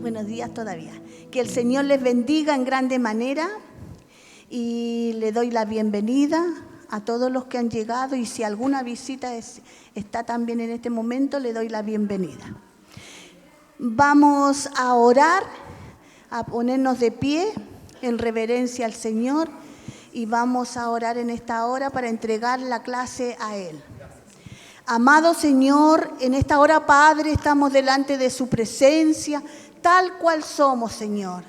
Buenos días todavía. Que el Señor les bendiga en grande manera y le doy la bienvenida a todos los que han llegado y si alguna visita está también en este momento, le doy la bienvenida. Vamos a orar, a ponernos de pie en reverencia al Señor y vamos a orar en esta hora para entregar la clase a Él. Amado Señor, en esta hora, Padre, estamos delante de su presencia, tal cual somos, Señor,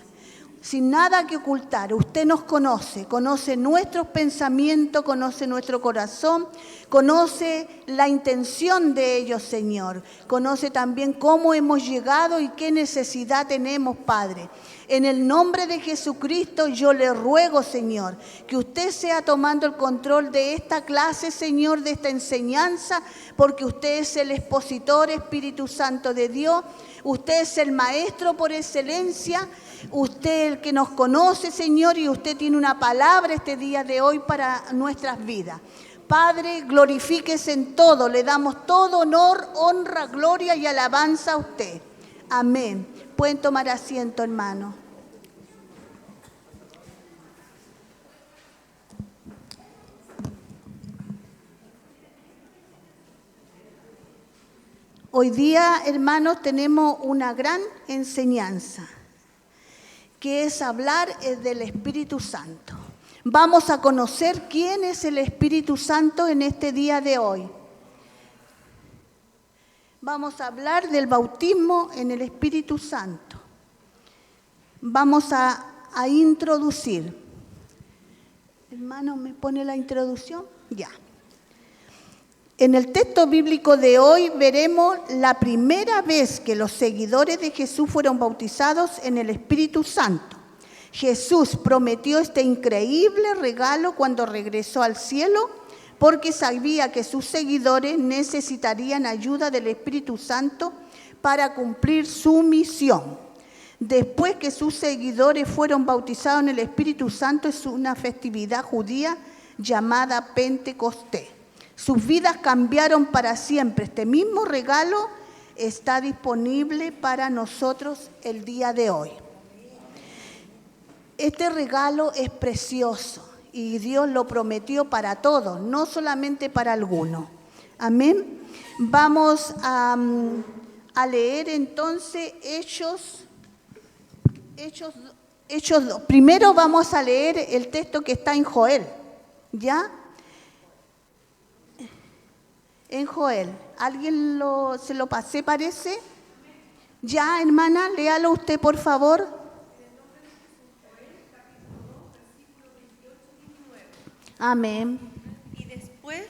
sin nada que ocultar. Usted nos conoce, conoce nuestros pensamientos, conoce nuestro corazón, conoce la intención de ellos, Señor. Conoce también cómo hemos llegado y qué necesidad tenemos, Padre. En el nombre de Jesucristo yo le ruego, Señor, que usted sea tomando el control de esta clase, Señor, de esta enseñanza, porque usted es el expositor, Espíritu Santo de Dios. Usted es el maestro por excelencia, usted el que nos conoce, Señor, y usted tiene una palabra este día de hoy para nuestras vidas. Padre, glorifíquese en todo, le damos todo honor, honra, gloria y alabanza a usted. Amén. Pueden tomar asiento, hermano. Hoy día, hermanos, tenemos una gran enseñanza, que es hablar del Espíritu Santo. Vamos a conocer quién es el Espíritu Santo en este día de hoy. Vamos a hablar del bautismo en el Espíritu Santo. Vamos a introducir. Hermano, ¿me pone la introducción? Ya. En el texto bíblico de hoy veremos la primera vez que los seguidores de Jesús fueron bautizados en el Espíritu Santo. Jesús prometió este increíble regalo cuando regresó al cielo, porque sabía que sus seguidores necesitarían ayuda del Espíritu Santo para cumplir su misión. Después que sus seguidores fueron bautizados en el Espíritu Santo, es una festividad judía llamada Pentecostés. Sus vidas cambiaron para siempre. Este mismo regalo está disponible para nosotros el día de hoy. Este regalo es precioso y Dios lo prometió para todos, no solamente para algunos. Amén. Vamos a leer entonces Hechos 2. Primero vamos a leer el texto que está en Joel, ¿ya? En Joel. ¿Alguien se lo pasé, parece? Ya, hermana, léalo usted, por favor. Amén. Y después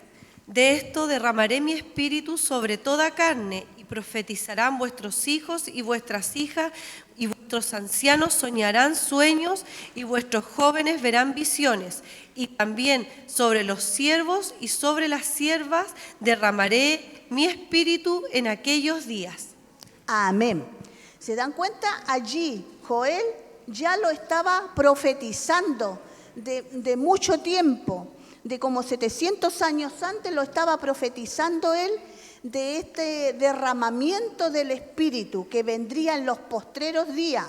de esto derramaré mi espíritu sobre toda carne, y profetizarán vuestros hijos y vuestras hijas, y vuestros ancianos soñarán sueños, y vuestros jóvenes verán visiones. Y también sobre los siervos y sobre las siervas derramaré mi espíritu en aquellos días. Amén. ¿Se dan cuenta? Allí Joel ya lo estaba profetizando de mucho tiempo, de como 700 años antes lo estaba profetizando él, de este derramamiento del Espíritu que vendría en los postreros días.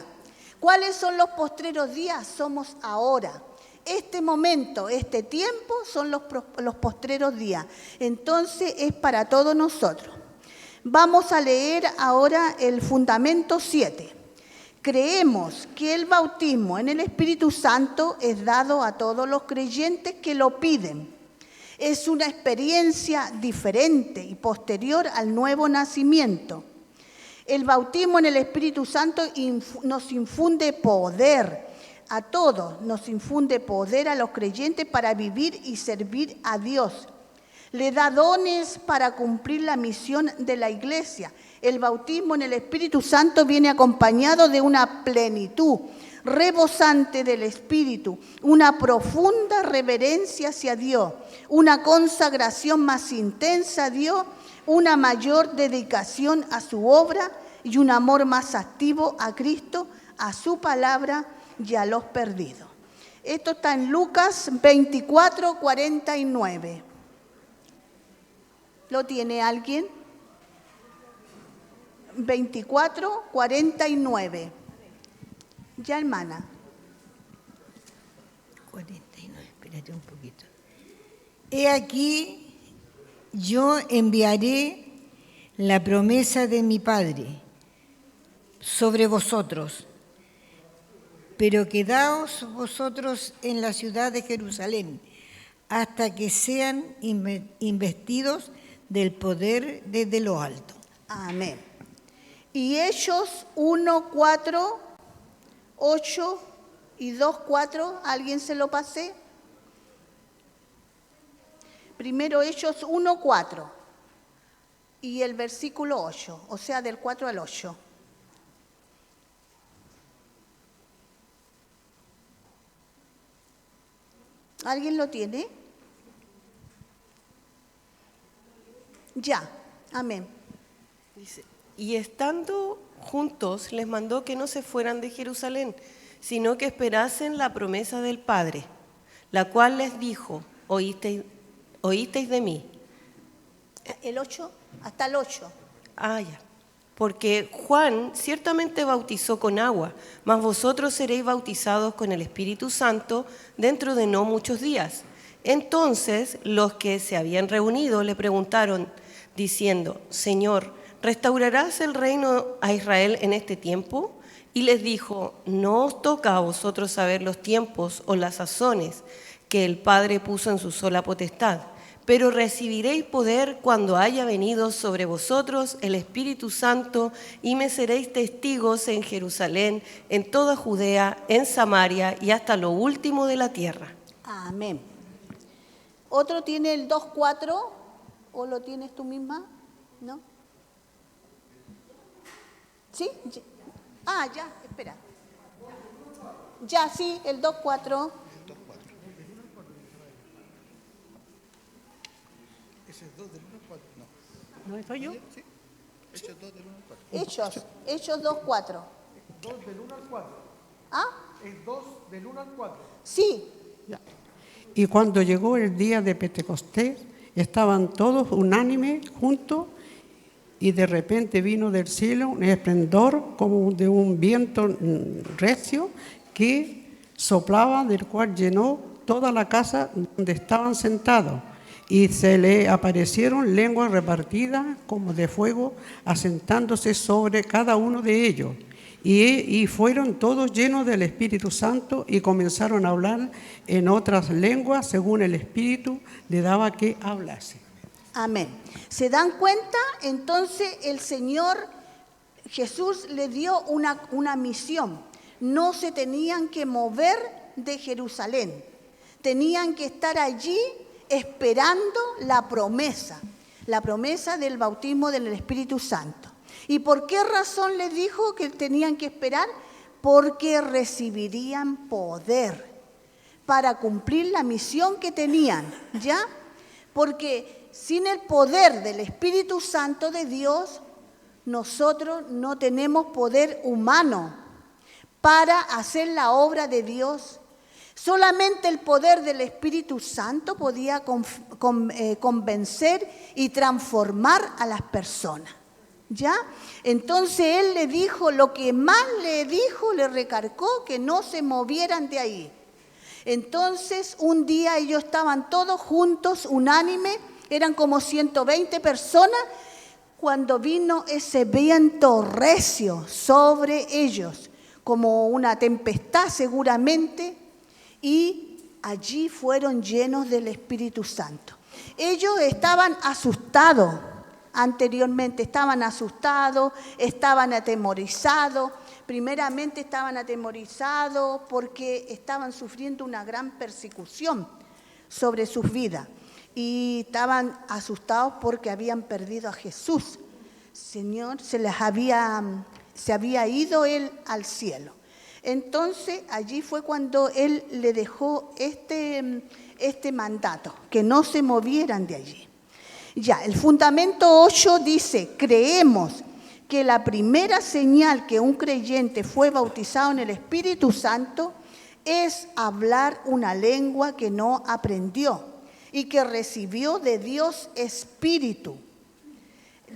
¿Cuáles son los postreros días? Somos ahora. Este momento, este tiempo son los postreros días. Entonces es para todos nosotros. Vamos a leer ahora el fundamento 7. Creemos que el bautismo en el Espíritu Santo es dado a todos los creyentes que lo piden. Es una experiencia diferente y posterior al nuevo nacimiento. El bautismo en el Espíritu Santo nos infunde poder a todos, nos infunde poder a los creyentes para vivir y servir a Dios. Le da dones para cumplir la misión de la iglesia. El bautismo en el Espíritu Santo viene acompañado de una plenitud rebosante del Espíritu, una profunda reverencia hacia Dios, una consagración más intensa a Dios, una mayor dedicación a su obra y un amor más activo a Cristo, a su palabra y a los perdidos. Esto está en Lucas 24, 49. ¿Lo tiene alguien? 24, 49. Ya, hermana. 49, espérate un poquito. He aquí, yo enviaré la promesa de mi Padre sobre vosotros, pero quedaos vosotros en la ciudad de Jerusalén hasta que sean investidos del poder desde lo alto. Amén. Y Hechos 1, 4, 8 y 2, 4, ¿alguien se lo pasé? Primero Hechos 1, 4 y el versículo 8, o sea, del 4 al 8. ¿Alguien lo tiene? Ya, amén. Dice, y estando juntos les mandó que no se fueran de Jerusalén, sino que esperasen la promesa del Padre, la cual les dijo, oísteis de mí. ¿El 8? Hasta el 8. Ah, ya. Porque Juan ciertamente bautizó con agua, mas vosotros seréis bautizados con el Espíritu Santo dentro de no muchos días. Entonces los que se habían reunido le preguntaron, diciendo, Señor, ¿restaurarás el reino a Israel en este tiempo? Y les dijo, no os toca a vosotros saber los tiempos o las sazones que el Padre puso en su sola potestad, pero recibiréis poder cuando haya venido sobre vosotros el Espíritu Santo y me seréis testigos en Jerusalén, en toda Judea, en Samaria y hasta lo último de la tierra. Amén. ¿Otro tiene el 2.4 o lo tienes tú misma? ¿No? ¿Sí? Ah, ya, espera. Ya, sí, el 2.4. Ese es 2 del 1 al 4. ¿No estoy yo? Sí. Hechos 2 del 1 al 4. Hechos 2.4. 2 del 1 al 4. ¿Ah? Es 2 del 1 al 4. Sí. Ya. Y cuando llegó el día de Pentecostés, estaban todos unánimes juntos y de repente vino del cielo un esplendor como de un viento recio que soplaba, del cual llenó toda la casa donde estaban sentados. Y se le aparecieron lenguas repartidas como de fuego, asentándose sobre cada uno de ellos. Y fueron todos llenos del Espíritu Santo y comenzaron a hablar en otras lenguas según el Espíritu le daba que hablase. Amén. ¿Se dan cuenta? Entonces el Señor Jesús le dio una misión. No se tenían que mover de Jerusalén. Tenían que estar allí esperando la promesa del bautismo del Espíritu Santo. ¿Y por qué razón les dijo que tenían que esperar? Porque recibirían poder para cumplir la misión que tenían, ¿ya? Porque sin el poder del Espíritu Santo de Dios, nosotros no tenemos poder humano para hacer la obra de Dios. Solamente el poder del Espíritu Santo podía convencer y transformar a las personas. ¿Ya? Entonces él le dijo, lo que más le dijo, le recargó que no se movieran de ahí. Entonces un día ellos estaban todos juntos, unánimes, eran como 120 personas, cuando vino ese viento recio sobre ellos, como una tempestad seguramente, y allí fueron llenos del Espíritu Santo. Ellos estaban asustados anteriormente, estaban atemorizados. Primeramente estaban atemorizados porque estaban sufriendo una gran persecución sobre sus vidas. Y estaban asustados porque habían perdido a Jesús. Señor, se había ido Él al cielo. Entonces, allí fue cuando Él le dejó este mandato, que no se movieran de allí. Ya, el fundamento 8 dice, creemos que la primera señal que un creyente fue bautizado en el Espíritu Santo es hablar una lengua que no aprendió y que recibió de Dios Espíritu.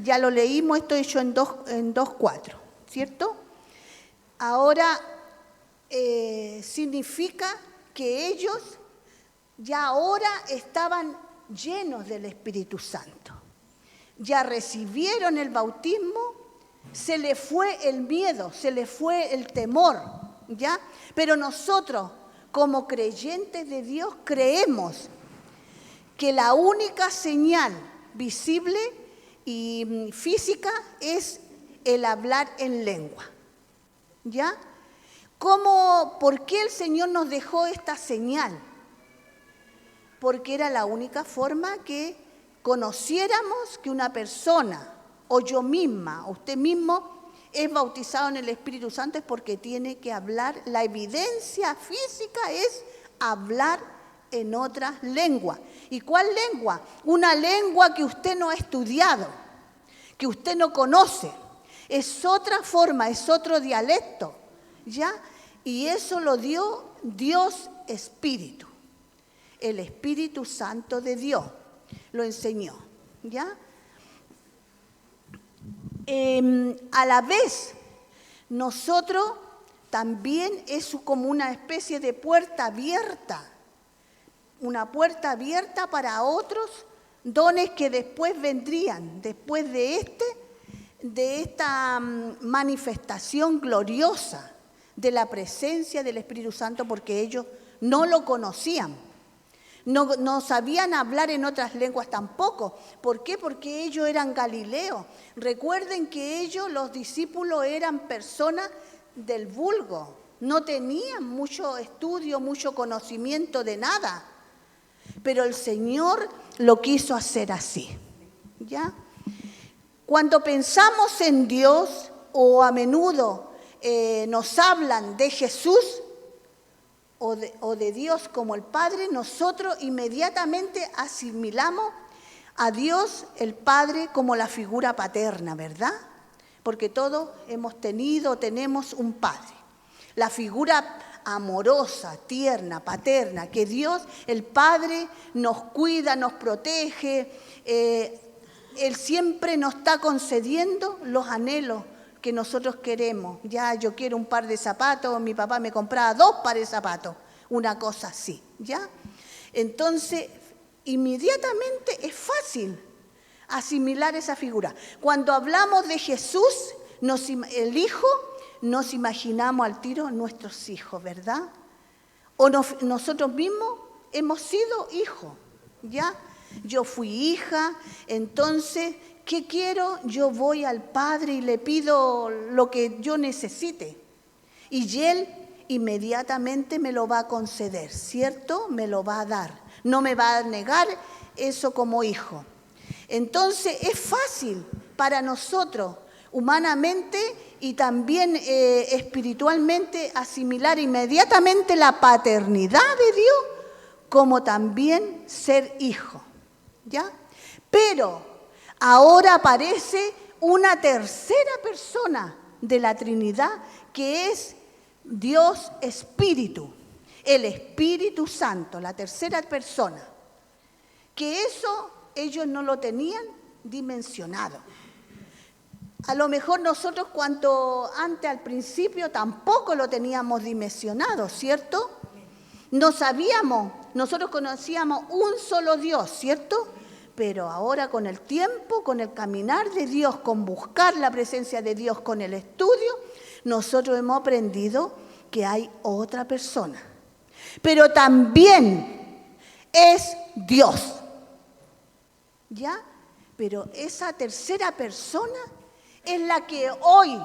Ya lo leímos, esto hecho en 2:4, ¿cierto? Ahora significa que ellos ya ahora estaban llenos del Espíritu Santo. Ya recibieron el bautismo, se les fue el miedo, se les fue el temor, ¿ya? Pero nosotros, como creyentes de Dios, creemos que la única señal visible y física es el hablar en lengua, ¿ya? ¿Por qué el Señor nos dejó esta señal? Porque era la única forma que conociéramos que una persona, o yo misma, o usted mismo, es bautizado en el Espíritu Santo, es porque tiene que hablar. La evidencia física es hablar en otras lenguas. ¿Y cuál lengua? Una lengua que usted no ha estudiado, que usted no conoce. Es otra forma, es otro dialecto, ¿ya? Y eso lo dio Dios Espíritu. El Espíritu Santo de Dios lo enseñó, ¿ya? A la vez, nosotros también es como una especie de puerta abierta, una puerta abierta para otros dones que después vendrían, después de esta manifestación gloriosa de la presencia del Espíritu Santo, porque ellos no lo conocían. No sabían hablar en otras lenguas tampoco. ¿Por qué? Porque ellos eran galileos. Recuerden que ellos, los discípulos, eran personas del vulgo. No tenían mucho estudio, mucho conocimiento de nada. Pero el Señor lo quiso hacer así, ¿ya? Cuando pensamos en Dios, o a menudo nos hablan de Jesús, o de Dios como el Padre, nosotros inmediatamente asimilamos a Dios, el Padre, como la figura paterna, ¿verdad? Porque todos tenemos un Padre. La figura amorosa, tierna, paterna, que Dios, el Padre, nos cuida, nos protege. Él siempre nos está concediendo los anhelos que nosotros queremos. Ya yo quiero un par de zapatos, mi papá me compraba 2 pares de zapatos, una cosa así, ¿ya? Entonces, inmediatamente es fácil asimilar esa figura. Cuando hablamos de Jesús, el Hijo, nos imaginamos al tiro nuestros hijos, ¿verdad? O nosotros mismos hemos sido hijos, ¿ya? Yo fui hija, entonces, ¿qué quiero? Yo voy al Padre y le pido lo que yo necesite. Y Él inmediatamente me lo va a conceder, ¿cierto? Me lo va a dar. No me va a negar eso como hijo. Entonces, es fácil para nosotros, humanamente y también espiritualmente, asimilar inmediatamente la paternidad de Dios, como también ser hijo, ¿ya? Pero ahora aparece una tercera persona de la Trinidad, que es Dios Espíritu, el Espíritu Santo, la tercera persona, que eso ellos no lo tenían dimensionado. A lo mejor nosotros al principio tampoco lo teníamos dimensionado, ¿cierto? No sabíamos, nosotros conocíamos un solo Dios, ¿cierto? Pero ahora con el tiempo, con el caminar de Dios, con buscar la presencia de Dios, con el estudio, nosotros hemos aprendido que hay otra persona. Pero también es Dios. ¿Ya? Pero esa tercera persona es la que hoy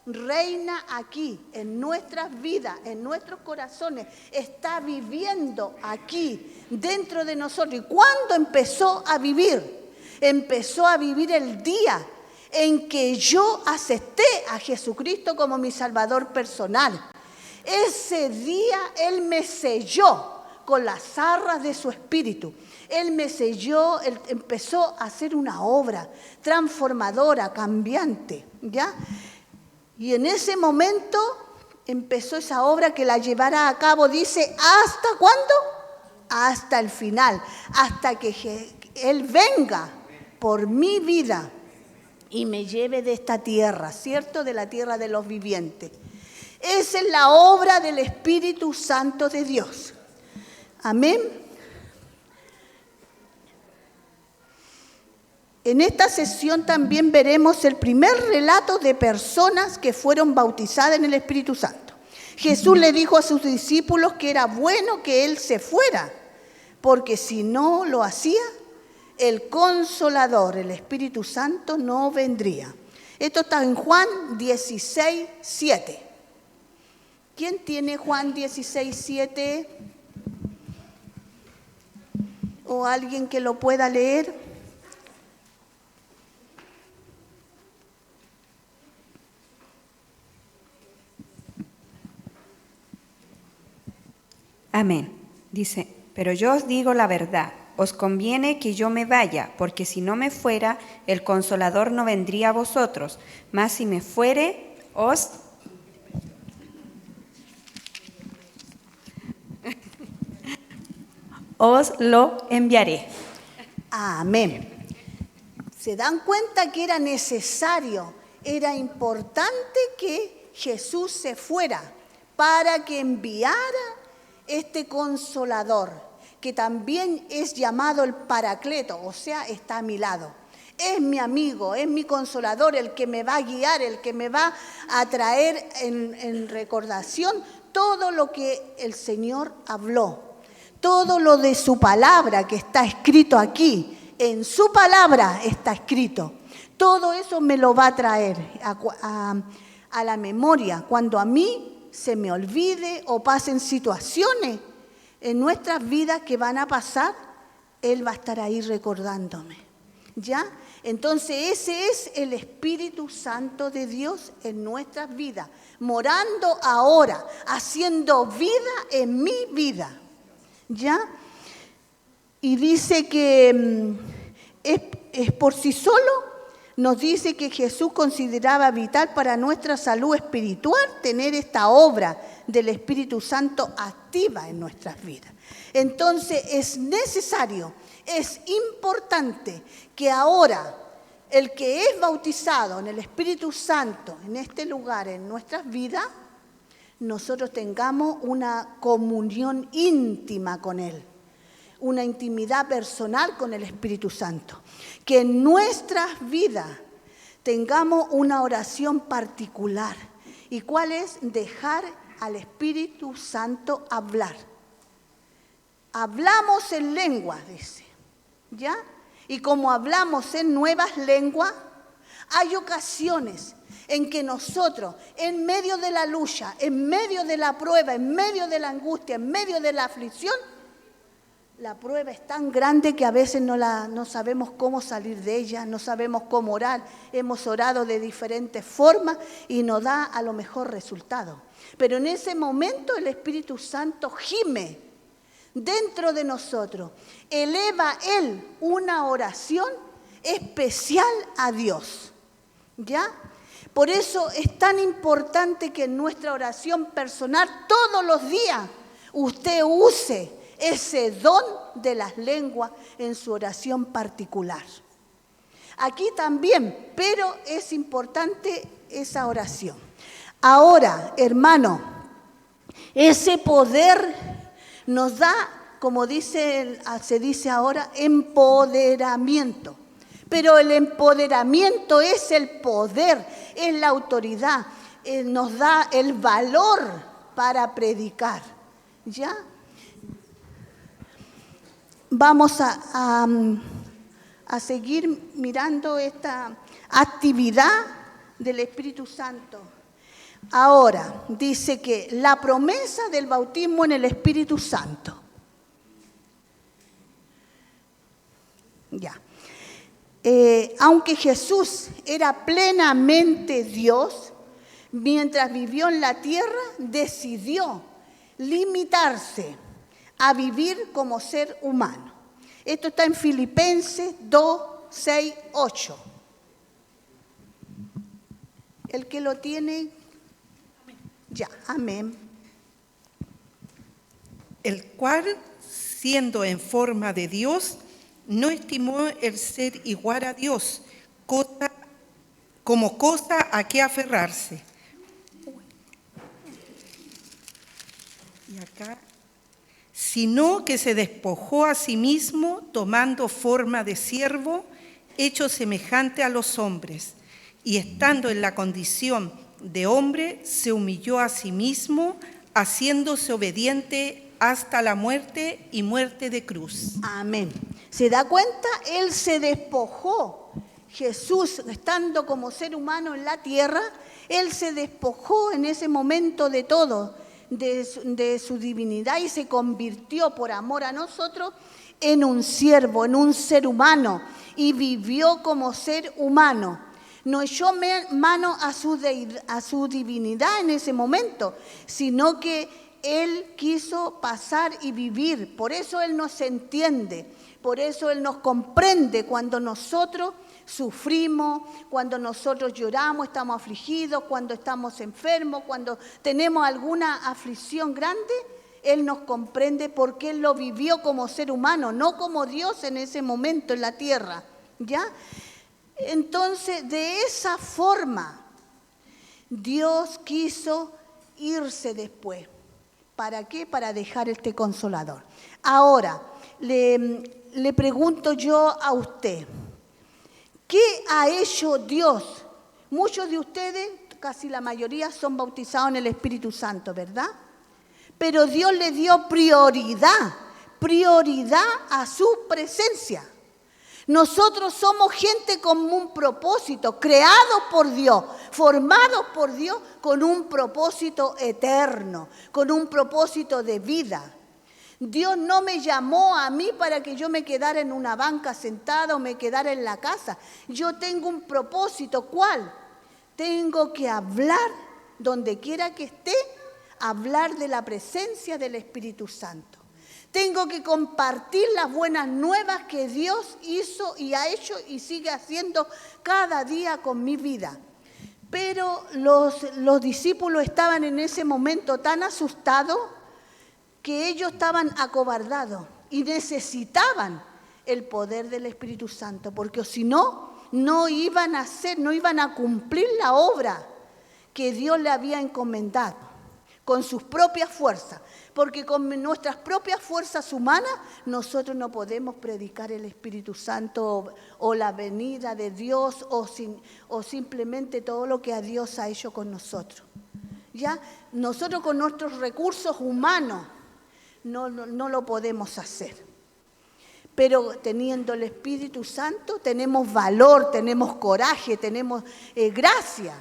reina aquí, en nuestras vidas, en nuestros corazones, está viviendo aquí, dentro de nosotros. ¿Y cuándo empezó a vivir? Empezó a vivir el día en que yo acepté a Jesucristo como mi Salvador personal. Ese día Él me selló con las arras de su Espíritu. Él me selló, Él empezó a hacer una obra transformadora, cambiante, ¿ya? Y en ese momento empezó esa obra que la llevará a cabo, dice, ¿hasta cuándo? Hasta el final, hasta que Él venga por mi vida y me lleve de esta tierra, ¿cierto? De la tierra de los vivientes. Esa es la obra del Espíritu Santo de Dios. Amén. En esta sesión también veremos el primer relato de personas que fueron bautizadas en el Espíritu Santo. Jesús le dijo a sus discípulos que era bueno que Él se fuera, porque si no lo hacía, el Consolador, el Espíritu Santo, no vendría. Esto está en Juan 16:7. ¿Quién tiene Juan 16:7? ¿O alguien que lo pueda leer? Amén. Dice, pero yo os digo la verdad, os conviene que yo me vaya, porque si no me fuera, el Consolador no vendría a vosotros, mas si me fuere, os lo enviaré. Amén. ¿Se dan cuenta que era necesario, era importante que Jesús se fuera para que enviara este Consolador, que también es llamado el Paracleto, o sea, está a mi lado? Es mi amigo, es mi Consolador, el que me va a guiar, el que me va a traer en recordación todo lo que el Señor habló, todo lo de su palabra que está escrito aquí. En su palabra está escrito. Todo eso me lo va a traer a la memoria cuando a mí se me olvide o pasen situaciones en nuestras vidas que van a pasar. Él va a estar ahí recordándome. ¿Ya? Entonces ese es el Espíritu Santo de Dios en nuestras vidas, morando ahora, haciendo vida en mi vida. ¿Ya? Y dice que es por sí solo, nos dice que Jesús consideraba vital para nuestra salud espiritual tener esta obra del Espíritu Santo activa en nuestras vidas. Entonces es necesario, es importante que ahora el que es bautizado en el Espíritu Santo en este lugar, en nuestras vidas, nosotros tengamos una comunión íntima con Él, una intimidad personal con el Espíritu Santo. Que en nuestras vidas tengamos una oración particular. ¿Y cuál es? Dejar al Espíritu Santo hablar. Hablamos en lenguas, dice, ¿ya? Y como hablamos en nuevas lenguas, hay ocasiones en que nosotros, en medio de la lucha, en medio de la prueba, en medio de la angustia, en medio de la aflicción, la prueba es tan grande que a veces no sabemos cómo salir de ella, no sabemos cómo orar. Hemos orado de diferentes formas y no da a lo mejor resultado. Pero en ese momento el Espíritu Santo gime dentro de nosotros. Eleva Él una oración especial a Dios. ¿Ya? Por eso es tan importante que en nuestra oración personal todos los días usted use ese don de las lenguas en su oración particular. Aquí también, pero es importante esa oración. Ahora, hermano, ese poder nos da como se dice ahora, empoderamiento. Pero el empoderamiento es el poder, es la autoridad, nos da el valor para predicar. ¿Ya? Vamos a seguir mirando esta actividad del Espíritu Santo. Ahora, dice que la promesa del bautismo en el Espíritu Santo. Ya. Aunque Jesús era plenamente Dios, mientras vivió en la tierra, decidió limitarse a vivir como ser humano. Esto está en Filipenses 2, 6, 8. El que lo tiene, ya, amén. El cual, siendo en forma de Dios, no estimó el ser igual a Dios como cosa a que aferrarse. Y acá, sino que se despojó a sí mismo, tomando forma de siervo, hecho semejante a los hombres, y estando en la condición de hombre, se humilló a sí mismo, haciéndose obediente hasta la muerte y muerte de cruz. Amén. ¿Se da cuenta? Él se despojó. Jesús, estando como ser humano en la tierra, Él se despojó en ese momento de todo, de su divinidad, y se convirtió por amor a nosotros en un siervo, en un ser humano, y vivió como ser humano. No echó mano a su divinidad en ese momento, sino que Él quiso pasar y vivir. Por eso Él nos entiende, por eso Él nos comprende cuando nosotros sufrimos, cuando nosotros lloramos, estamos afligidos, cuando estamos enfermos, cuando tenemos alguna aflicción grande. Él nos comprende porque Él lo vivió como ser humano, no como Dios en ese momento en la tierra, ¿ya? Entonces, de esa forma, Dios quiso irse después. ¿Para qué? Para dejar este Consolador. Ahora, le pregunto yo a usted, ¿qué ha hecho Dios? Muchos de ustedes, casi la mayoría, son bautizados en el Espíritu Santo, ¿verdad? Pero Dios le dio prioridad a su presencia. Nosotros somos gente con un propósito, creados por Dios, formados por Dios con un propósito eterno, con un propósito de vida. Dios no me llamó a mí para que yo me quedara en una banca sentada o me quedara en la casa. Yo tengo un propósito, ¿cuál? Tengo que hablar, donde quiera que esté, hablar de la presencia del Espíritu Santo. Tengo que compartir las buenas nuevas que Dios hizo y ha hecho y sigue haciendo cada día con mi vida. Pero los discípulos estaban en ese momento tan asustados que ellos estaban acobardados y necesitaban el poder del Espíritu Santo, porque si no, no iban a cumplir la obra que Dios le había encomendado con sus propias fuerzas. Porque con nuestras propias fuerzas humanas nosotros no podemos predicar el Espíritu Santo o la venida de Dios o simplemente todo lo que a Dios ha hecho con nosotros. ¿Ya? Nosotros con nuestros recursos humanos no lo podemos hacer. Pero teniendo el Espíritu Santo tenemos valor, tenemos coraje, tenemos gracia.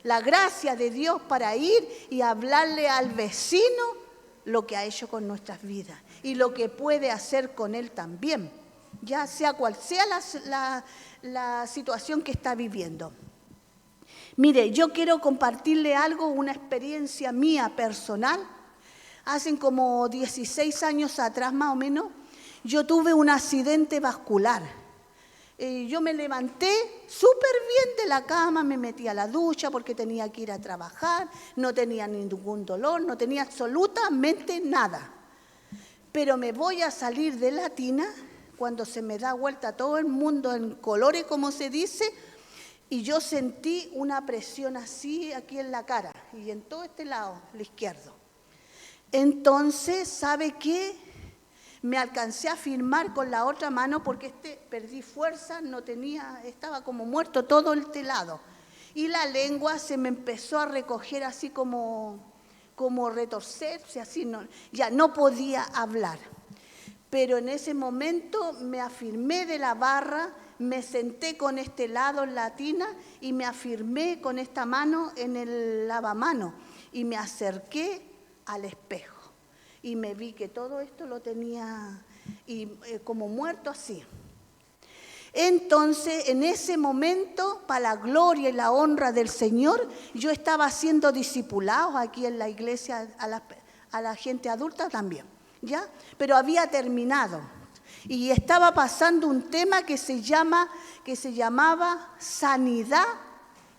La gracia de Dios para ir y hablarle al vecino lo que ha hecho con nuestras vidas y lo que puede hacer con él también, ya sea cual sea la situación que está viviendo. Mire, yo quiero compartirle algo, una experiencia mía personal. Hace como 16 años atrás más o menos, yo tuve un accidente vascular. Yo me levanté súper bien de la cama, me metí a la ducha porque tenía que ir a trabajar, no tenía ningún dolor, no tenía absolutamente nada. Pero me voy a salir de la tina cuando se me da vuelta todo el mundo en colores, como se dice, y yo sentí una presión así aquí en la cara y en todo este lado, el izquierdo. Entonces, ¿sabe qué? me alcancé a firmar con la otra mano porque perdí fuerza, estaba como muerto todo el lado. Y la lengua se me empezó a recoger así como retorcerse, así ya no podía hablar. Pero en ese momento me afirmé de la barra, me senté con este lado en la tina y me afirmé con esta mano en el lavamano y me acerqué al espejo y me vi que todo esto lo tenía como muerto así. Entonces, en ese momento, para la gloria y la honra del Señor, yo estaba siendo discipulado aquí en la iglesia a la gente adulta también, ¿ya? Pero había terminado y estaba pasando un tema que se llamaba sanidad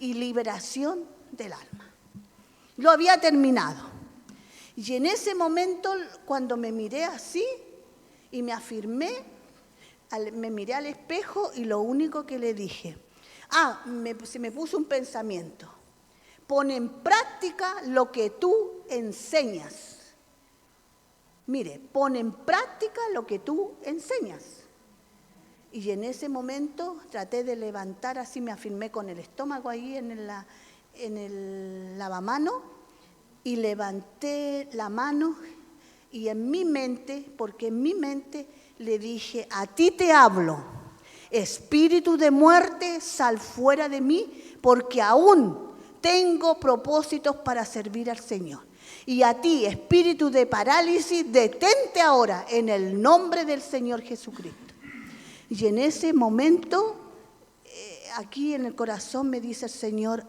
y liberación del alma. Lo había terminado. Y en ese momento, cuando me miré así y me afirmé, me miré al espejo y lo único que le dije, se me puso un pensamiento, pon en práctica lo que tú enseñas. Mire, pon en práctica lo que tú enseñas. Y en ese momento traté de levantar, así me afirmé con el estómago ahí en el lavamano y levanté la mano y en mi mente, porque en mi mente le dije, a ti te hablo, espíritu de muerte, sal fuera de mí, porque aún tengo propósitos para servir al Señor. Y a ti, espíritu de parálisis, detente ahora en el nombre del Señor Jesucristo. Y en ese momento, aquí en el corazón me dice el Señor,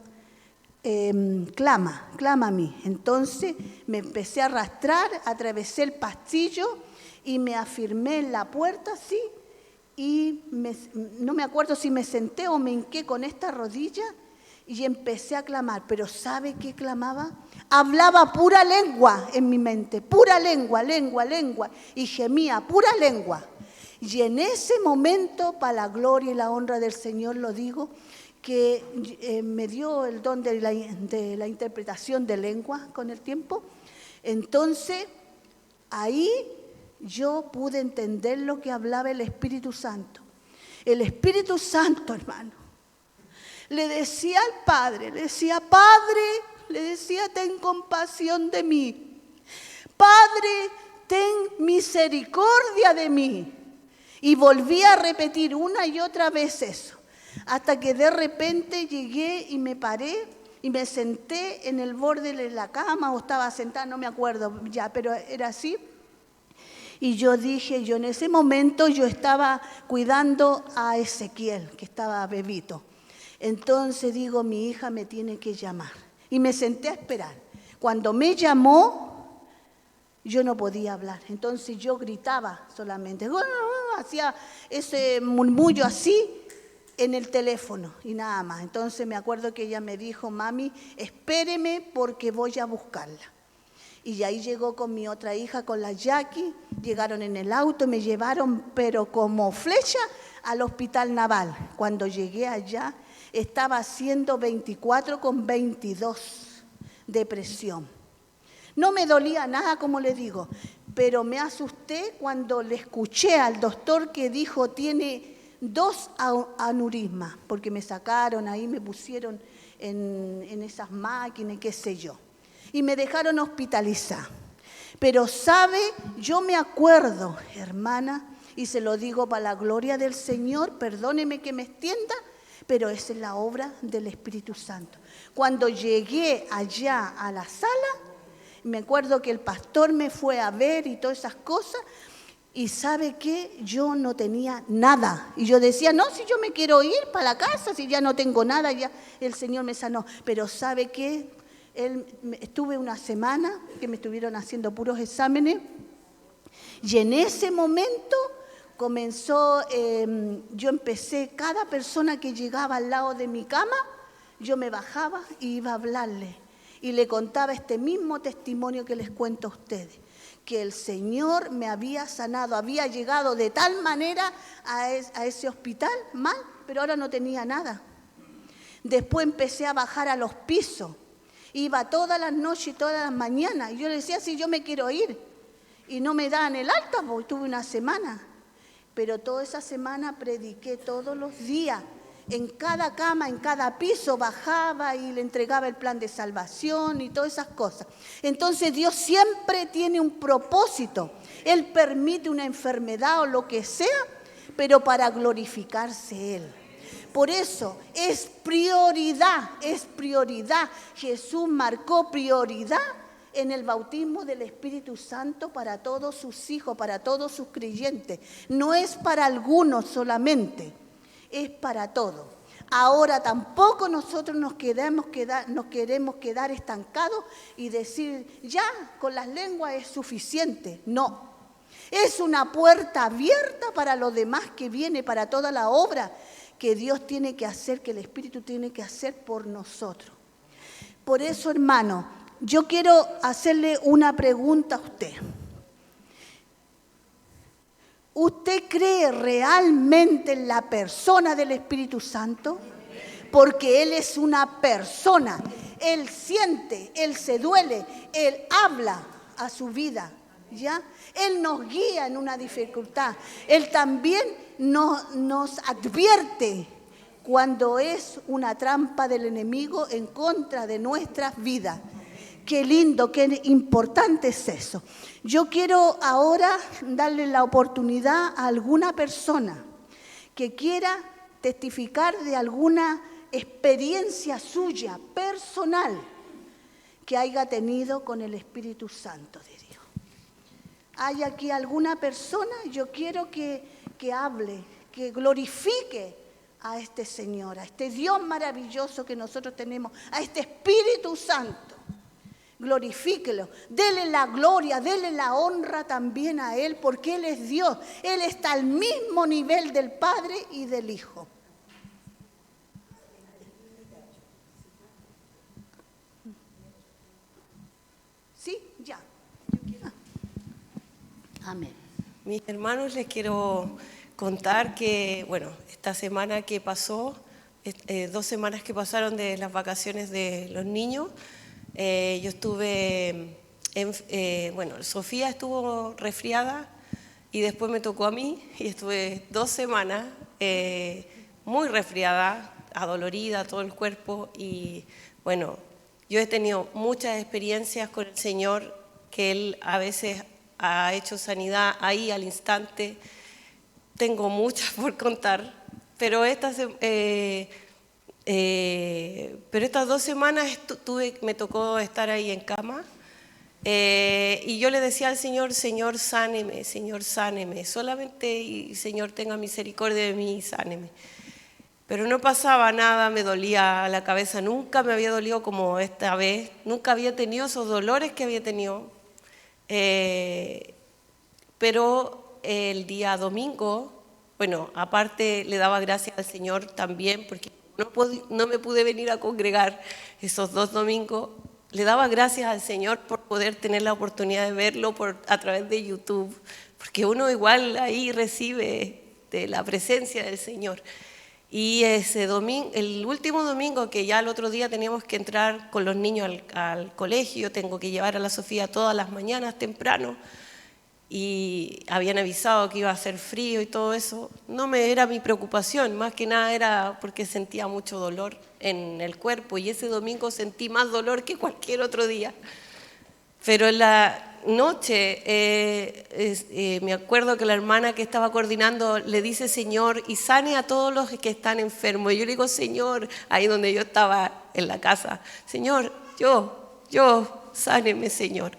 clama a mí. Entonces me empecé a arrastrar, atravesé el pasillo y me afirmé en la puerta así y no me acuerdo si me senté o me hinqué con esta rodilla y empecé a clamar. Pero ¿sabe qué clamaba? Hablaba pura lengua en mi mente, pura lengua, y gemía, pura lengua. Y en ese momento, para la gloria y la honra del Señor, lo digo, que me dio el don de la interpretación de lengua con el tiempo. Entonces, ahí yo pude entender lo que hablaba el Espíritu Santo. El Espíritu Santo, hermano, le decía al Padre, ten compasión de mí. Padre, ten misericordia de mí. Y volví a repetir una y otra vez eso, hasta que de repente llegué y me paré y me senté en el borde de la cama, o estaba sentada, no me acuerdo ya, pero era así. Y yo dije, en ese momento yo estaba cuidando a Ezequiel, que estaba bebito. Entonces digo, mi hija me tiene que llamar. Y me senté a esperar. Cuando me llamó, yo no podía hablar. Entonces yo gritaba solamente, hacía ese murmullo así en el teléfono y nada más. Entonces me acuerdo que ella me dijo, mami, espéreme porque voy a buscarla. Y ahí llegó con mi otra hija, con la Jackie, llegaron en el auto, me llevaron, pero como flecha, al hospital naval. Cuando llegué allá, estaba haciendo 24,22 de presión. No me dolía nada, como le digo, pero me asusté cuando le escuché al doctor que dijo, tiene 2 aneurismas, porque me sacaron ahí, me pusieron en esas máquinas, qué sé yo. Y me dejaron hospitalizar. Pero sabe, yo me acuerdo, hermana, y se lo digo para la gloria del Señor, perdóneme que me extienda, pero esa es la obra del Espíritu Santo. Cuando llegué allá a la sala, me acuerdo que el pastor me fue a ver y todas esas cosas, y ¿sabe qué? Yo no tenía nada. Y yo decía, no, si yo me quiero ir para la casa, si ya no tengo nada, ya el Señor me sanó. Pero ¿sabe qué? Estuve una semana que me estuvieron haciendo puros exámenes y en ese momento comenzó, yo empecé, cada persona que llegaba al lado de mi cama, yo me bajaba y iba a hablarle y le contaba este mismo testimonio que les cuento a ustedes, que el Señor me había sanado, había llegado de tal manera a ese hospital mal, pero ahora no tenía nada. Después empecé a bajar a los pisos. Iba todas las noches y todas las mañanas. Y yo le decía, sí, yo me quiero ir. y no me daban el alta, porque tuve una semana. Pero toda esa semana prediqué todos los días. En cada cama, en cada piso bajaba y le entregaba el plan de salvación y todas esas cosas. Entonces Dios siempre tiene un propósito. Él permite una enfermedad o lo que sea, pero para glorificarse Él. Por eso es prioridad. Jesús marcó prioridad en el bautismo del Espíritu Santo para todos sus hijos, para todos sus creyentes. No es para algunos solamente, es para todos. Ahora tampoco nosotros nos queremos quedar estancados y decir, ya, con las lenguas es suficiente. No, es una puerta abierta para lo demás que viene, para toda la obra que Dios tiene que hacer, que el Espíritu tiene que hacer por nosotros. Por eso, hermano, yo quiero hacerle una pregunta a usted. ¿Usted cree realmente en la persona del Espíritu Santo? Porque Él es una persona. Él siente, Él se duele, Él habla a su vida, ¿ya? Él nos guía en una dificultad. Él también nos advierte cuando es una trampa del enemigo en contra de nuestras vidas. Qué lindo, qué importante es eso. Yo quiero ahora darle la oportunidad a alguna persona que quiera testificar de alguna experiencia suya, personal, que haya tenido con el Espíritu Santo de Dios. ¿Hay aquí alguna persona? Yo quiero que hable, que glorifique a este Señor, a este Dios maravilloso que nosotros tenemos, a este Espíritu Santo. Glorifíquelo, dele la gloria, dele la honra también a Él, porque Él es Dios. Él está al mismo nivel del Padre y del Hijo. ¿Sí? Ya. Amén. Mis hermanos, les quiero contar que, bueno, esta semana que pasó, 2 semanas que pasaron de las vacaciones de los niños, yo estuve, Sofía estuvo resfriada y después me tocó a mí y estuve 2 semanas muy resfriada, adolorida, todo el cuerpo y bueno, yo he tenido muchas experiencias con el Señor que Él a veces ha hecho sanidad ahí al instante. Tengo muchas por contar, pero estas 2 semanas me tocó estar ahí en cama y yo le decía al Señor, Señor, sáneme, solamente y Señor tenga misericordia de mí y sáneme. Pero no pasaba nada, me dolía la cabeza, nunca me había dolido como esta vez, nunca había tenido esos dolores que había tenido. Pero el día domingo, bueno, aparte le daba gracias al Señor también porque no me pude venir a congregar esos 2 domingos. Le daba gracias al Señor por poder tener la oportunidad de verlo a través de YouTube, porque uno igual ahí recibe de la presencia del Señor. Y ese domingo, el último domingo, que ya el otro día teníamos que entrar con los niños al colegio, tengo que llevar a la Sofía todas las mañanas temprano, y habían avisado que iba a hacer frío y todo eso, no me era mi preocupación, más que nada era porque sentía mucho dolor en el cuerpo y ese domingo sentí más dolor que cualquier otro día. Pero en la noche me acuerdo que la hermana que estaba coordinando le dice, Señor, y sane a todos los que están enfermos. Y yo le digo, Señor, ahí donde yo estaba en la casa, Señor, yo, sáneme, Señor.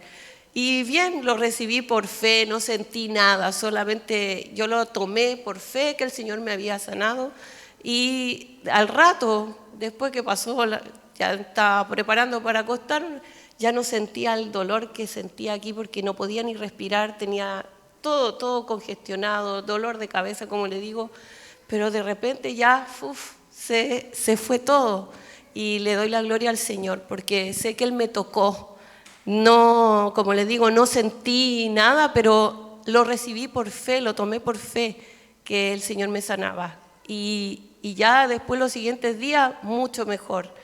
Y bien, lo recibí por fe, no sentí nada, solamente yo lo tomé por fe que el Señor me había sanado. Y al rato, después que pasó, ya estaba preparando para acostarme, ya no sentía el dolor que sentía aquí porque no podía ni respirar, tenía todo congestionado, dolor de cabeza, como le digo, pero de repente ya se fue todo. Y le doy la gloria al Señor porque sé que Él me tocó. No, como les digo, no sentí nada, pero lo recibí por fe, lo tomé por fe, que el Señor me sanaba. Y ya después los siguientes días, mucho mejor.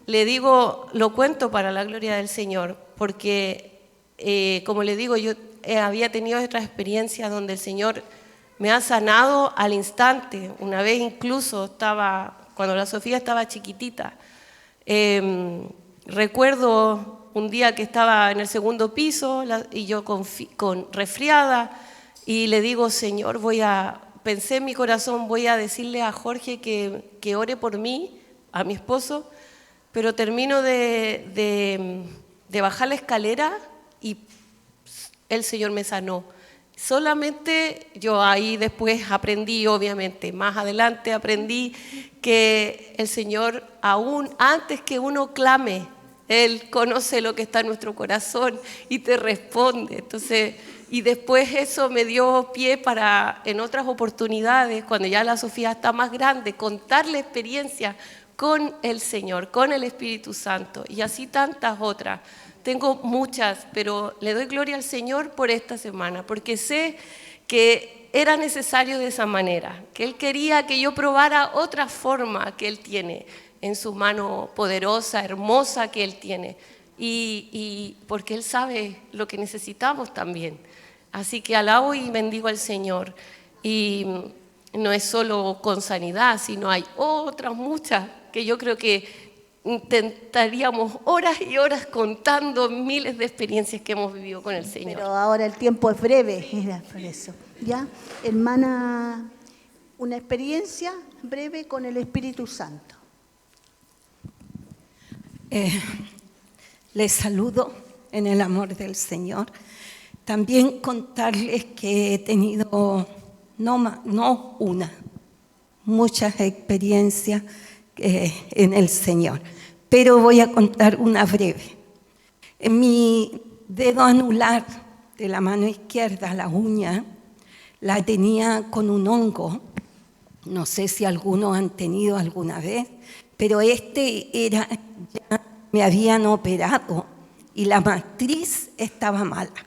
Le digo, lo cuento para la gloria del Señor, porque, como le digo, yo había tenido otras experiencias donde el Señor me ha sanado al instante. Una vez incluso cuando la Sofía estaba chiquitita, recuerdo un día que estaba en el segundo piso y yo con resfriada, y le digo, Señor, pensé en mi corazón, voy a decirle a Jorge que ore por mí, a mi esposo, pero termino de bajar la escalera y el Señor me sanó. Solamente yo ahí después aprendí, obviamente, más adelante aprendí que el Señor, aún antes que uno clame, Él conoce lo que está en nuestro corazón y te responde. Entonces, y después eso me dio pie para, en otras oportunidades, cuando ya la Sofía está más grande, contarle experiencias con el Señor, con el Espíritu Santo, y así tantas otras. Tengo muchas, pero le doy gloria al Señor por esta semana, porque sé que era necesario de esa manera, que Él quería que yo probara otra forma que Él tiene en su mano poderosa, hermosa que Él tiene, y porque Él sabe lo que necesitamos también. Así que alabo y bendigo al Señor, y no es solo con sanidad, sino hay otras muchas que yo creo que intentaríamos horas y horas contando miles de experiencias que hemos vivido con el Señor. Pero ahora el tiempo es breve, era por eso. ¿Ya? Hermana, una experiencia breve con el Espíritu Santo. Les saludo en el amor del Señor. También contarles que he tenido muchas experiencias en el Señor, pero voy a contar una breve. En mi dedo anular de la mano izquierda, la uña, la tenía con un hongo. No sé si algunos han tenido alguna vez, pero ya me habían operado y la matriz estaba mala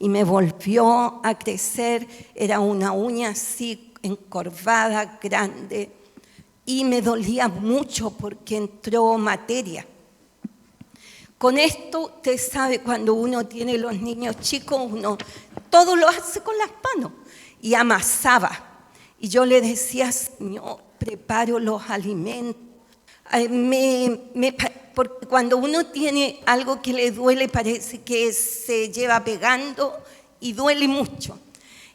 y me volvió a crecer. Era una uña así encorvada, grande, y me dolía mucho porque entró materia. Con esto, usted sabe, cuando uno tiene los niños chicos, uno todo lo hace con las manos, y amasaba. Y yo le decía, Señor, preparo los alimentos. Porque cuando uno tiene algo que le duele, parece que se lleva pegando y duele mucho.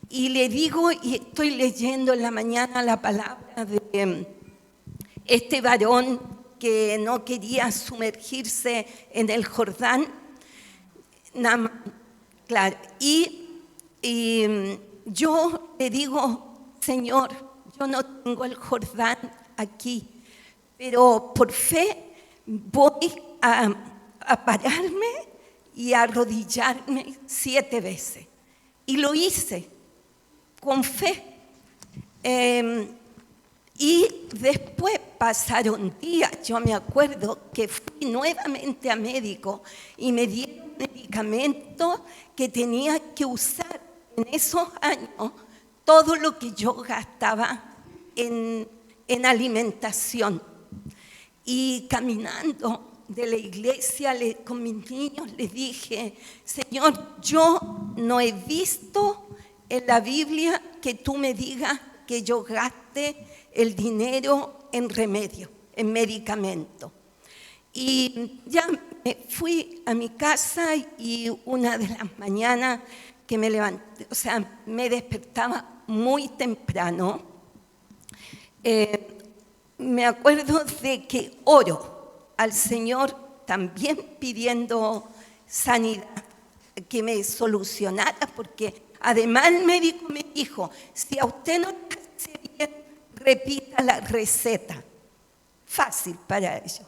Y le digo, y estoy leyendo en la mañana la palabra de este varón que no quería sumergirse en el Jordán. Claro, y yo le digo, Señor, yo no tengo el Jordán aquí, pero por fe voy a pararme y a arrodillarme 7 veces. Y lo hice con fe. Y después pasaron días, yo me acuerdo que fui nuevamente a médico y me dieron medicamentos que tenía que usar en esos años, todo lo que yo gastaba en alimentación. Y caminando de la iglesia con mis niños les dije, Señor, yo no he visto en la Biblia que tú me digas que yo gaste el dinero en remedio, en medicamento. Y ya me fui a mi casa y una de las mañanas que me levanté, o sea, me despertaba muy temprano, me acuerdo de que oro al Señor también pidiendo sanidad, que me solucionara, porque además el médico me dijo, si a usted no le hace bien, repita la receta. Fácil para ellos.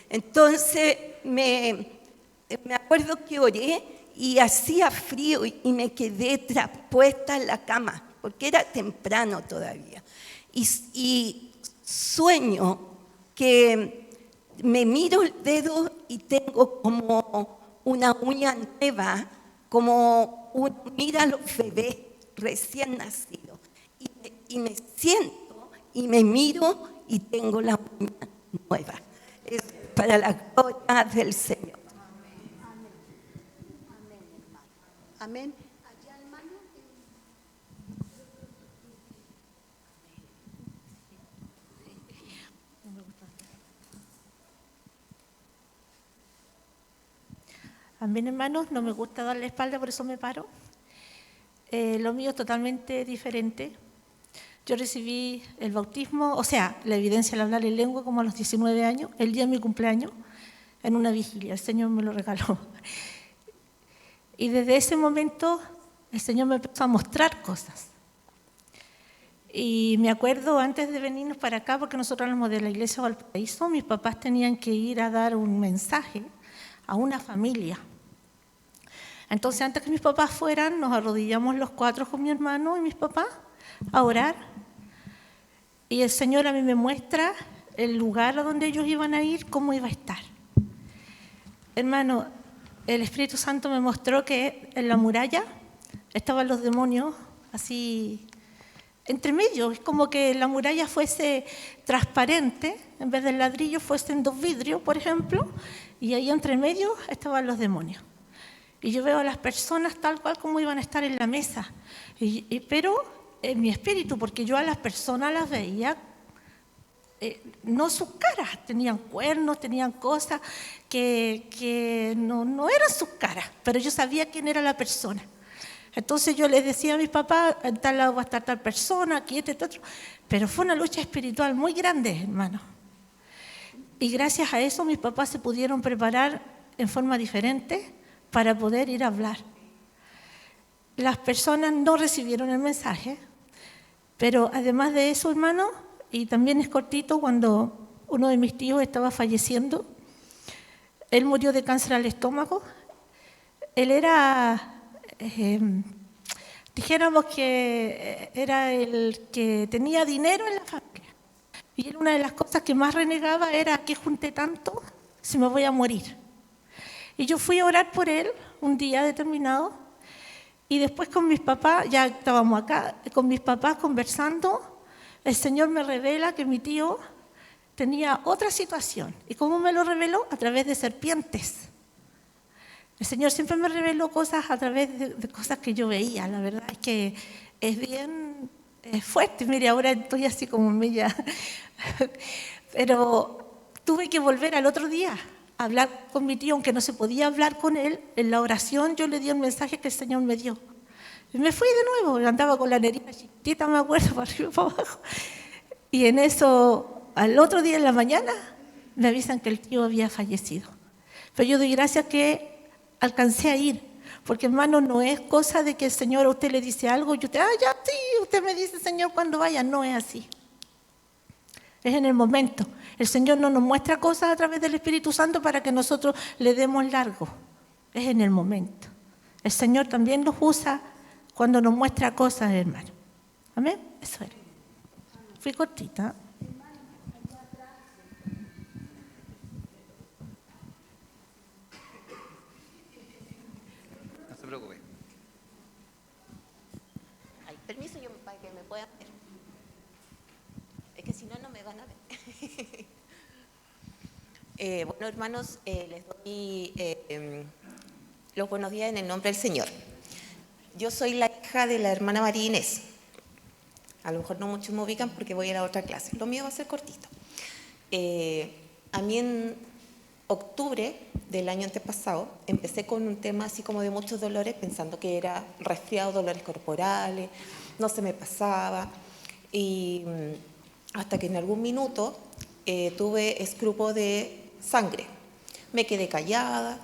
Entonces me acuerdo que oré y hacía frío y me quedé traspuesta en la cama, porque era temprano todavía. Y sueño que me miro el dedo y tengo como una uña nueva, como mira a los bebés recién nacidos. Y me siento y me miro y tengo la uña nueva. Es para la gloria del Señor. Amén, hermano. Amén. Allá Amén, hermanos, no me gusta dar la espalda, por eso me paro. Lo mío es totalmente diferente. Yo recibí el bautismo, o sea, la evidencia de hablar en lengua como a los 19 años, el día de mi cumpleaños, en una vigilia. El Señor me lo regaló. Y desde ese momento el Señor me empezó a mostrar cosas. Y me acuerdo, antes de venirnos para acá, porque nosotros éramos de la iglesia de Valparaíso, mis papás tenían que ir a dar un mensaje a una familia. Entonces, antes que mis papás fueran, nos arrodillamos los cuatro con mi hermano y mis papás a orar. Y el Señor a mí me muestra el lugar a donde ellos iban a ir, cómo iba a estar. Hermano, el Espíritu Santo me mostró que en la muralla estaban los demonios así entre medio. Es como que la muralla fuese transparente, en vez del ladrillo fuesen dos vidrios, por ejemplo, y ahí entre medio estaban los demonios. Y yo veo a las personas tal cual como iban a estar en la mesa, pero en mi espíritu, porque yo a las personas las veía, no sus caras, tenían cuernos, tenían cosas que no eran sus caras, pero yo sabía quién era la persona. Entonces yo les decía a mis papás, en tal lado va a estar tal persona, aquí este otro, pero fue una lucha espiritual muy grande, hermano. Y gracias a eso mis papás se pudieron preparar en forma diferente para poder ir a hablar. Las personas no recibieron el mensaje, pero además de eso, hermano, y también es cortito, cuando uno de mis tíos estaba falleciendo, él murió de cáncer al estómago. Él era, dijéramos que era el que tenía dinero en la familia. Y una de las cosas que más renegaba era que junté tanto, si me voy a morir. Y yo fui a orar por él un día determinado, y después con mis papás, ya estábamos acá, con mis papás conversando, el Señor me revela que mi tío tenía otra situación. ¿Y cómo me lo reveló? A través de serpientes. El Señor siempre me reveló cosas a través de cosas que yo veía. La verdad es que es bien fuerte. Mire, ahora estoy así como media. Pero tuve que volver al otro día a hablar con mi tío, aunque no se podía hablar con él. En la oración yo le di el mensaje que el Señor me dio. Y me fui de nuevo, andaba con la nerina chiquitita, me acuerdo, para arriba y para abajo. Y en eso, al otro día en la mañana, me avisan que el tío había fallecido. Pero yo doy gracias que alcancé a ir, porque hermano, no es cosa de que el Señor a usted le dice algo y usted, ya sí, usted me dice, Señor, cuando vaya. No es así. Es en el momento. El Señor no nos muestra cosas a través del Espíritu Santo para que nosotros le demos largo. Es en el momento. El Señor también los usa cuando nos muestra cosas, hermano. Amén. Eso era. Fui cortita. No se preocupe. Ay, permiso yo para que me puedan ver. Es que si no, no me van a ver. Bueno, hermanos, les doy los buenos días en el nombre del Señor. Yo soy la hija de la hermana María Inés. A lo mejor no muchos me ubican porque voy a la otra clase. Lo mío va a ser cortito. A mí en octubre del año antepasado empecé con un tema así como de muchos dolores, pensando que era resfriado, dolores corporales, no se me pasaba. Y hasta que en algún minuto tuve escrupo de sangre. Me quedé callada,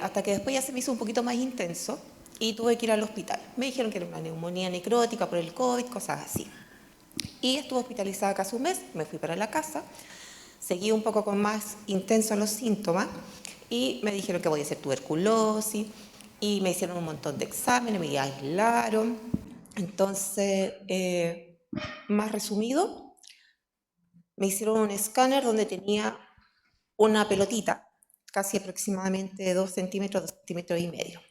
hasta que después ya se me hizo un poquito más intenso y tuve que ir al hospital. Me dijeron que era una neumonía necrótica por el COVID, cosas así. Y estuve hospitalizada casi un mes, me fui para la casa, seguí un poco con más intensos los síntomas y me dijeron que voy a hacer tuberculosis y me hicieron un montón de exámenes, me aislaron. Entonces, más resumido, me hicieron un escáner donde tenía una pelotita, casi aproximadamente de 2 centímetros, 2 centímetros y medio.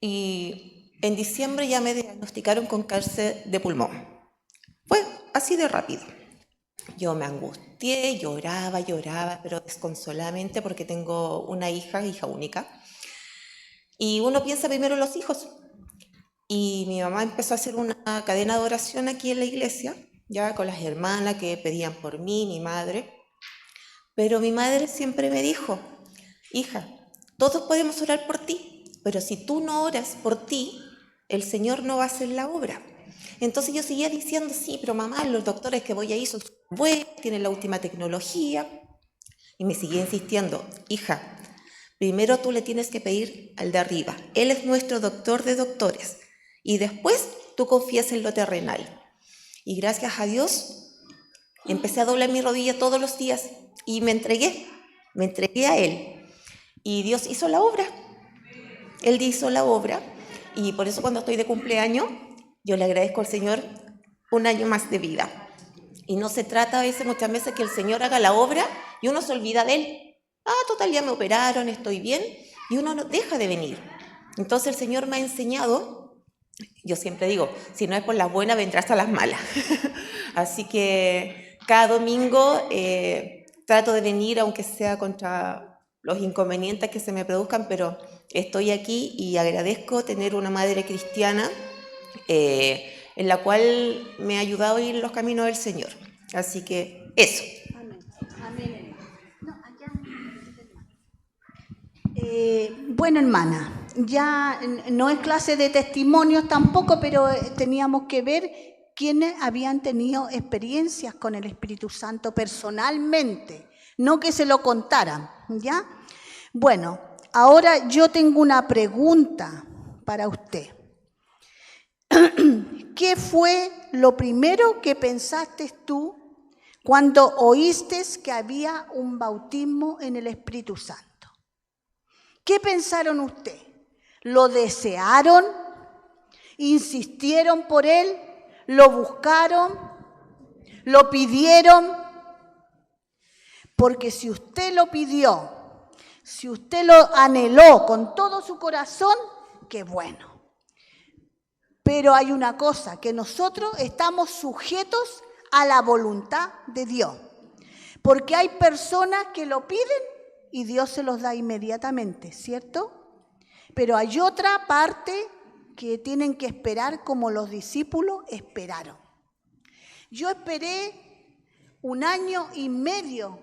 Y en diciembre ya me diagnosticaron con cáncer de pulmón. Fue así de rápido. Yo me angustié, lloraba, pero desconsoladamente porque tengo una hija única. Y uno piensa primero en los hijos. Y mi mamá empezó a hacer una cadena de oración aquí en la iglesia, ya con las hermanas que pedían por mí, mi madre. Pero mi madre siempre me dijo, hija, Todos podemos orar por ti, pero si tú no oras por ti, el Señor no va a hacer la obra. Entonces yo seguía diciendo, sí, pero mamá, los doctores que voy a ir son buenos, tienen la última tecnología. Y me seguía insistiendo, hija, primero tú le tienes que pedir al de arriba. Él es nuestro doctor de doctores. Y después tú confías en lo terrenal. Y gracias a Dios, empecé a doblar mi rodilla todos los días y me entregué a Él. Y Dios hizo la obra. Él hizo la obra. Y por eso cuando estoy de cumpleaños, yo le agradezco al Señor un año más de vida. Y no se trata muchas veces que el Señor haga la obra y uno se olvida de Él. Total, ya me operaron, estoy bien. Y uno no deja de venir. Entonces el Señor me ha enseñado, yo siempre digo, si no es por las buenas, vendrás a las malas. Así que cada domingo trato de venir, aunque sea contra los inconvenientes que se me produzcan, pero estoy aquí y agradezco tener una madre cristiana en la cual me ha ayudado a ir en los caminos del Señor. Así que eso. Amén. Bueno, hermana, ya no es clase de testimonios tampoco, pero teníamos que ver quiénes habían tenido experiencias con el Espíritu Santo personalmente, no que se lo contaran, ¿ya? Bueno, ahora yo tengo una pregunta para usted. ¿Qué fue lo primero que pensaste tú cuando oíste que había un bautismo en el Espíritu Santo? ¿Qué pensaron usted? ¿Lo desearon? ¿Insistieron por él? ¿Lo buscaron? ¿Lo pidieron? Porque si usted lo pidió, si usted lo anheló con todo su corazón, qué bueno. Pero hay una cosa, que nosotros estamos sujetos a la voluntad de Dios. Porque hay personas que lo piden y Dios se los da inmediatamente, ¿cierto? Pero hay otra parte que tienen que esperar como los discípulos esperaron. Yo esperé 1 año y medio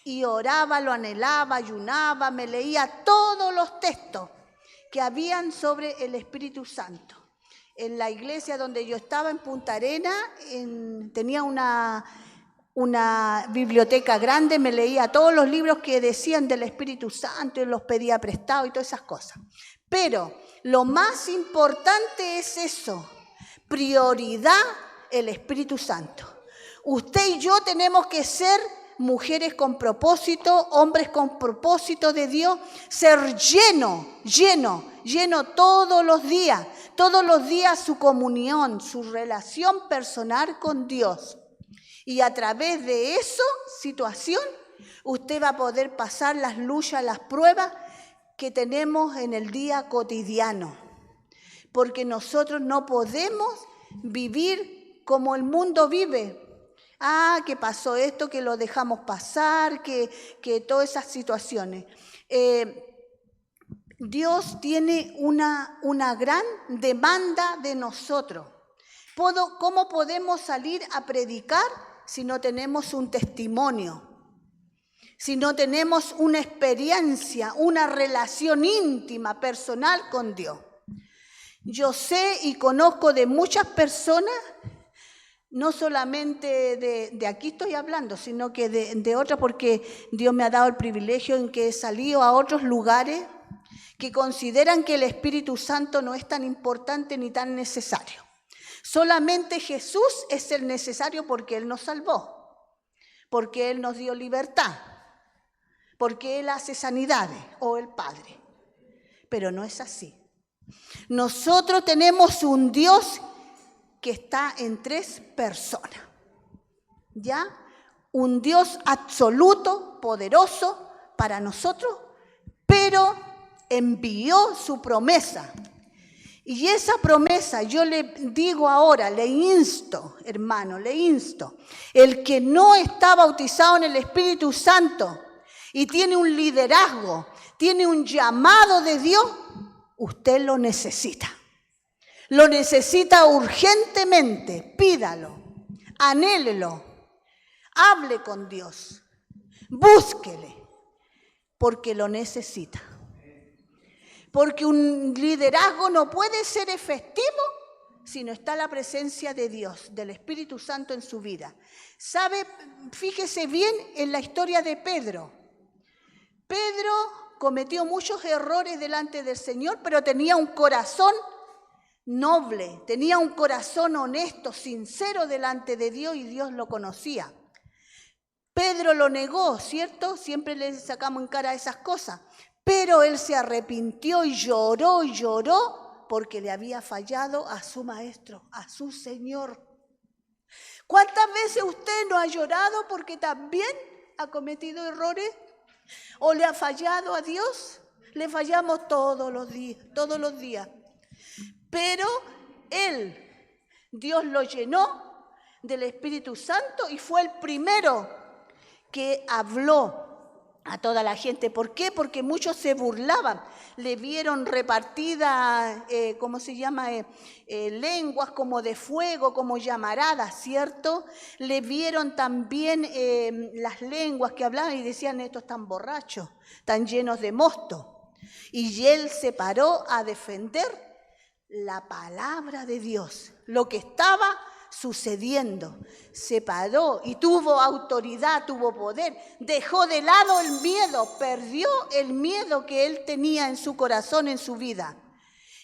y oraba, lo anhelaba, ayunaba, me leía todos los textos que habían sobre el Espíritu Santo. En la iglesia donde yo estaba, en Punta Arenas, tenía una biblioteca grande, me leía todos los libros que decían del Espíritu Santo y los pedía prestado y todas esas cosas. Pero lo más importante es eso, prioridad el Espíritu Santo. Usted y yo tenemos que ser mujeres con propósito, hombres con propósito de Dios, ser lleno todos los días su comunión, su relación personal con Dios. Y a través de esa situación, usted va a poder pasar las luchas, las pruebas que tenemos en el día cotidiano. Porque nosotros no podemos vivir como el mundo vive. Que pasó esto, que lo dejamos pasar, que todas esas situaciones. Dios tiene una gran demanda de nosotros. ¿Cómo podemos salir a predicar si no tenemos un testimonio? Si no tenemos una experiencia, una relación íntima, personal con Dios. Yo sé y conozco de muchas personas, no solamente de aquí estoy hablando, sino que de otras, porque Dios me ha dado el privilegio en que he salido a otros lugares que consideran que el Espíritu Santo no es tan importante ni tan necesario. Solamente Jesús es el necesario porque Él nos salvó, porque Él nos dio libertad, porque Él hace sanidades, o el Padre. Pero no es así. Nosotros tenemos un Dios que está en 3 personas, ¿ya? Un Dios absoluto, poderoso para nosotros, pero envió su promesa. Y esa promesa yo le digo ahora, le insto, hermano, le insto. El que no está bautizado en el Espíritu Santo y tiene un liderazgo, tiene un llamado de Dios, usted lo necesita. Lo necesita urgentemente, pídalo, anhélelo, hable con Dios, búsquele, porque lo necesita. Porque un liderazgo no puede ser efectivo si no está la presencia de Dios, del Espíritu Santo en su vida. ¿Sabe? Fíjese bien en la historia de Pedro. Pedro cometió muchos errores delante del Señor, pero tenía un corazón noble, tenía un corazón honesto, sincero delante de Dios y Dios lo conocía. Pedro lo negó, ¿cierto? Siempre le sacamos en cara esas cosas. Pero él se arrepintió y lloró porque le había fallado a su maestro, a su Señor. ¿Cuántas veces usted no ha llorado porque también ha cometido errores? ¿O le ha fallado a Dios? Le fallamos todos los días. Pero Dios lo llenó del Espíritu Santo y fue el primero que habló a toda la gente. ¿Por qué? Porque muchos se burlaban. Le vieron repartidas, lenguas como de fuego, como llamaradas, ¿cierto? Le vieron también las lenguas que hablaban y decían, estos están borrachos, están llenos de mosto. Y él se paró a defender la palabra de Dios, lo que estaba sucediendo. Se paró y tuvo autoridad, tuvo poder, dejó de lado el miedo, perdió el miedo que él tenía en su corazón, en su vida.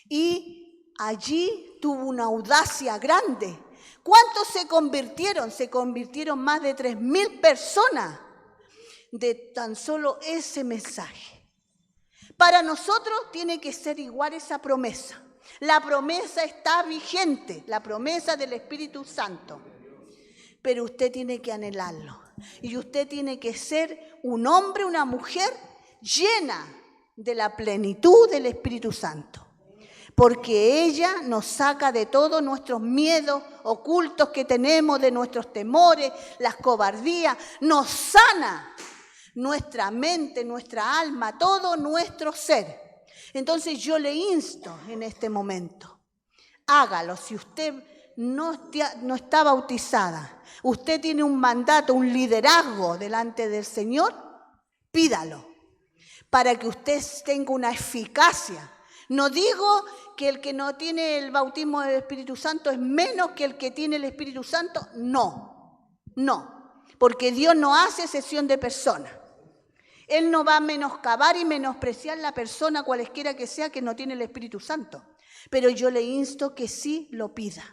Y allí tuvo una audacia grande. ¿Cuántos se convirtieron? Se convirtieron más de 3.000 personas de tan solo ese mensaje. Para nosotros tiene que ser igual esa promesa. La promesa está vigente, la promesa del Espíritu Santo. Pero usted tiene que anhelarlo. Y usted tiene que ser un hombre, una mujer llena de la plenitud del Espíritu Santo. Porque ella nos saca de todos nuestros miedos ocultos que tenemos, de nuestros temores, las cobardías. Nos sana nuestra mente, nuestra alma, todo nuestro ser. Entonces yo le insto en este momento, hágalo. Si usted no está bautizada, usted tiene un mandato, un liderazgo delante del Señor, pídalo para que usted tenga una eficacia. No digo que el que no tiene el bautismo del Espíritu Santo es menos que el que tiene el Espíritu Santo. No, porque Dios no hace excepción de personas. Él no va a menoscabar y menospreciar la persona cualesquiera que sea que no tiene el Espíritu Santo. Pero yo le insto que sí lo pida.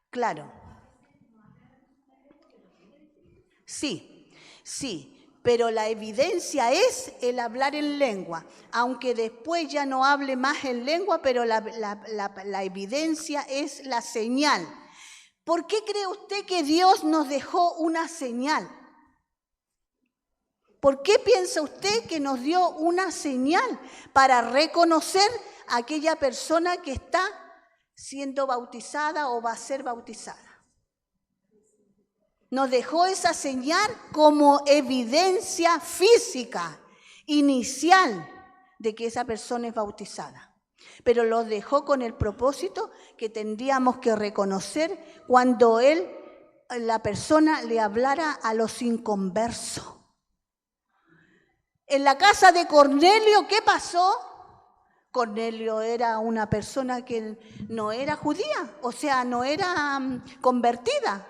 Claro. Sí. Pero la evidencia es el hablar en lengua. Aunque después ya no hable más en lengua, pero la evidencia es la señal. ¿Por qué cree usted que Dios nos dejó una señal? ¿Por qué piensa usted que nos dio una señal para reconocer a aquella persona que está siendo bautizada o va a ser bautizada? Nos dejó esa señal como evidencia física, inicial, de que esa persona es bautizada. Pero lo dejó con el propósito que tendríamos que reconocer cuando la persona le hablara a los inconversos. En la casa de Cornelio, ¿qué pasó? Cornelio era una persona que no era judía, o sea, no era convertida,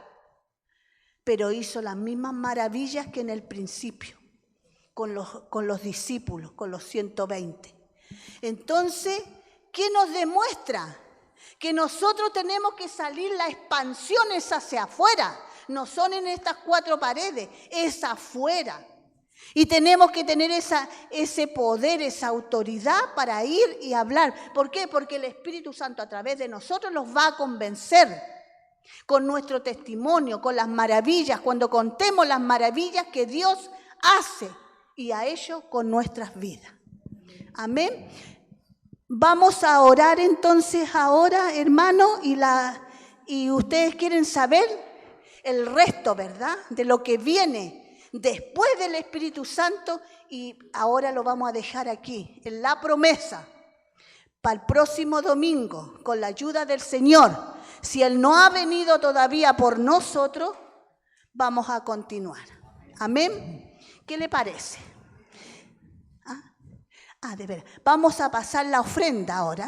pero hizo las mismas maravillas que en el principio, con los discípulos, con los 120. Entonces, ¿qué nos demuestra? Que nosotros tenemos que salir, la expansión es hacia afuera, no son en estas 4 paredes, es afuera. Y tenemos que tener ese poder, esa autoridad para ir y hablar. ¿Por qué? Porque el Espíritu Santo a través de nosotros los va a convencer con nuestro testimonio, con las maravillas, cuando contemos las maravillas que Dios hace y a ello con nuestras vidas. Amén. Vamos a orar entonces ahora, hermano, y ustedes quieren saber el resto, ¿verdad? De lo que viene después del Espíritu Santo, y ahora lo vamos a dejar aquí, en la promesa, para el próximo domingo, con la ayuda del Señor. Si Él no ha venido todavía por nosotros, vamos a continuar. Amén. ¿Qué le parece? ¿Ah? De veras. Vamos a pasar la ofrenda ahora.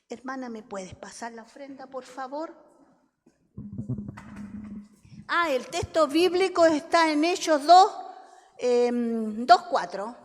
Hermana, ¿me puedes pasar la ofrenda, por favor? El texto bíblico está en Hechos 2, 2:4.